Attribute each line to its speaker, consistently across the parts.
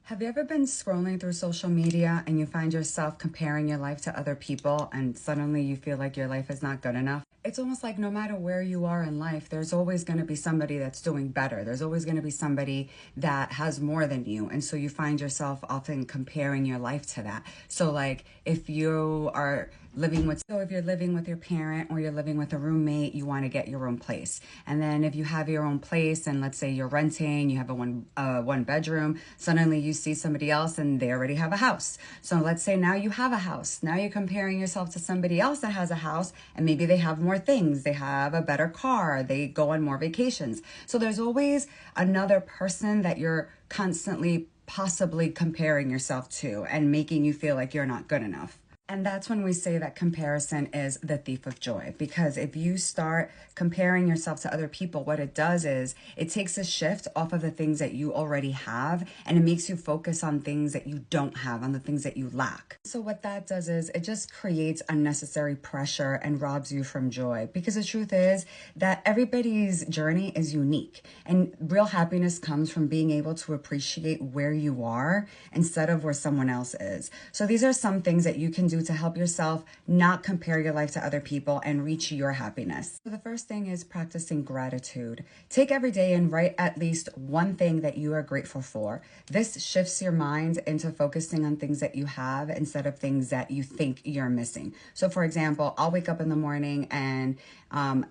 Speaker 1: Have you ever been scrolling through social media and you find yourself comparing your life to other people and suddenly you feel like your life is not good enough? It's almost like no matter where you are in life, there's always going to be somebody that's doing better. There's always going to be somebody that has more than you. And so you find yourself often comparing your life to that. So like if you are if you're living with your parent or you're living with a roommate, you want to get your own place. And then if you have your own place and let's say you're renting, you have a one bedroom, suddenly you see somebody else and they already have a house. So let's say now you have a house. Now you're comparing yourself to somebody else that has a house and maybe they have more things. They have a better car. They go on more vacations. So there's always another person that you're constantly possibly comparing yourself to and making you feel like you're not good enough. And that's when we say that comparison is the thief of joy. Because if you start comparing yourself to other people, what it does is it takes a shift off of the things that you already have and it makes you focus on things that you don't have, on the things that you lack. So what that does is it just creates unnecessary pressure and robs you from joy. Because the truth is that everybody's journey is unique. And real happiness comes from being able to appreciate where you are instead of where someone else is. So these are some things that you can do to help yourself not compare your life to other people and reach your happiness. So the first thing is practicing gratitude. Take every day and write at least one thing that you are grateful for. This shifts your mind into focusing on things that you have instead of things that you think you're missing. So for example, I'll wake up in the morning and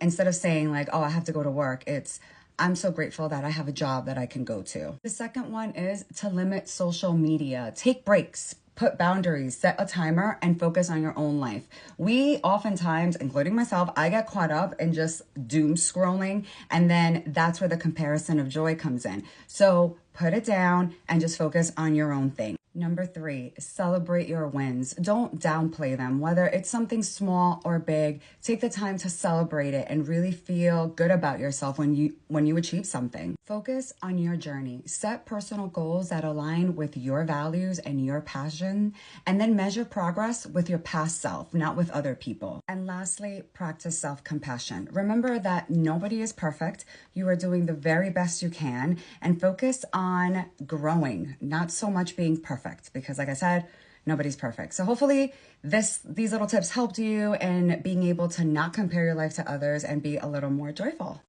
Speaker 1: instead of saying like, oh, I have to go to work, I'm so grateful that I have a job that I can go to. The second one is to limit social media. Take breaks. Put boundaries, set a timer, and focus on your own life. We oftentimes, including myself, I get caught up in just doom scrolling, and then that's where the comparison of joy comes in. So put it down and just focus on your own thing. Number 3, celebrate your wins. Don't downplay them. Whether it's something small or big, take the time to celebrate it and really feel good about yourself when you achieve something. Focus on your journey. Set personal goals that align with your values and your passion, and then measure progress with your past self, not with other people. And lastly, practice self-compassion. Remember that nobody is perfect. You are doing the very best you can, and focus on growing, not so much being perfect. Because like I said, nobody's perfect. So hopefully these little tips helped you in being able to not compare your life to others and be a little more joyful.